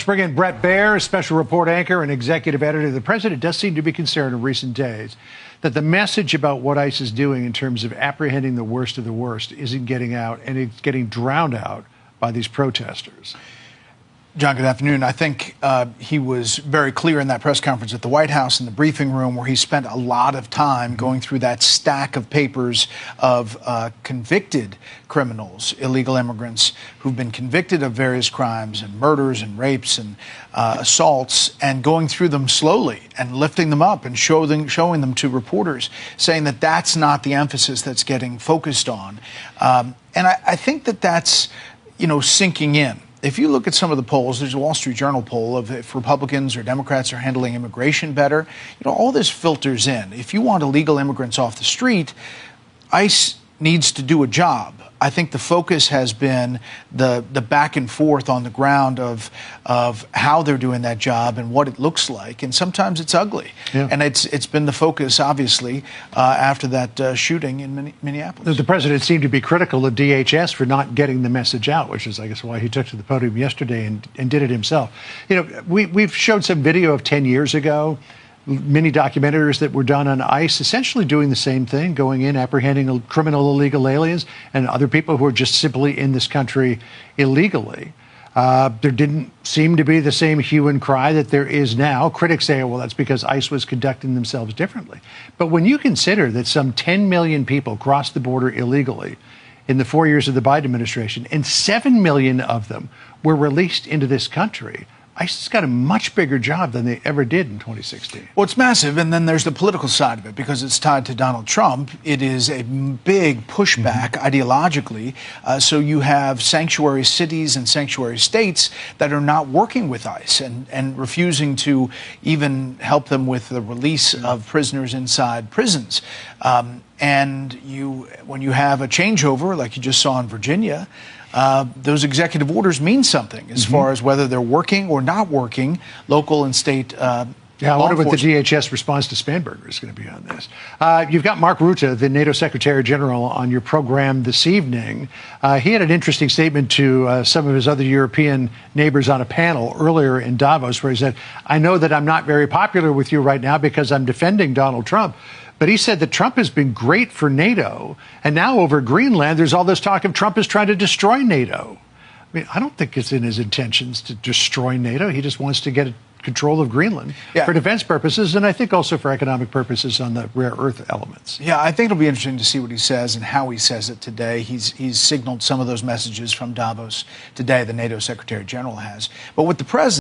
Let's bring in Bret Baier, special report anchor and executive editor. The president does seem to be concerned in recent days that the message about what ICE is doing in terms of apprehending the worst of the worst isn't getting out, and it's getting drowned out by these protesters. John, good afternoon. I think he was very clear in that press conference at the White House in the briefing room, where he spent a lot of time going through that stack of papers of convicted criminals, illegal immigrants who've been convicted of various crimes and murders and rapes and assaults, and going through them slowly and lifting them up and showing them to reporters, saying that that's not the emphasis that's getting focused on. And I think that that's, sinking in. If you look at some of the polls, there's a Wall Street Journal poll of if Republicans or Democrats are handling immigration better. All this filters in. If you want illegal immigrants off the street, ICE needs to do a job. I think the focus has been the back and forth on the ground of how they're doing that job and what it looks like, and sometimes it's ugly. Yeah. And it's been the focus, obviously, after that shooting in Minneapolis. The president seemed to be critical of DHS for not getting the message out, which is, I guess, why he took to the podium yesterday and did it himself. We've showed some video of 10 years ago, many documentaries that were done on ICE, essentially doing the same thing, going in, apprehending criminal illegal aliens and other people who are just simply in this country illegally. There didn't seem to be the same hue and cry that there is now. Critics say, well, that's because ICE was conducting themselves differently. But when you consider that some 10 million people crossed the border illegally in the 4 years of the Biden administration, and 7 million of them were released into this country, ICE has got a much bigger job than they ever did in 2016. Well, it's massive, and then there's the political side of it, because it's tied to Donald Trump. It is a big pushback ideologically. So you have sanctuary cities and sanctuary states that are not working with ICE and refusing to even help them with the release of prisoners inside prisons. And when you have a changeover, like you just saw in Virginia, those executive orders mean something as far as whether they're working or not working, local and state. I wonder what the DHS response to Spanberger is going to be on this. You've got Mark Rutte, the NATO Secretary General, on your program this evening. He had an interesting statement to some of his other European neighbors on a panel earlier in Davos, where he said, I know that I'm not very popular with you right now because I'm defending Donald Trump. But he said that Trump has been great for NATO. And now over Greenland, there's all this talk of Trump is trying to destroy NATO. I mean, I don't think it's in his intentions to destroy NATO. He just wants to get control of Greenland for defense purposes, and I think also for economic purposes on the rare earth elements. Yeah, I think it'll be interesting to see what he says and how he says it today. He's signaled some of those messages from Davos today, the NATO Secretary General has. But with the president,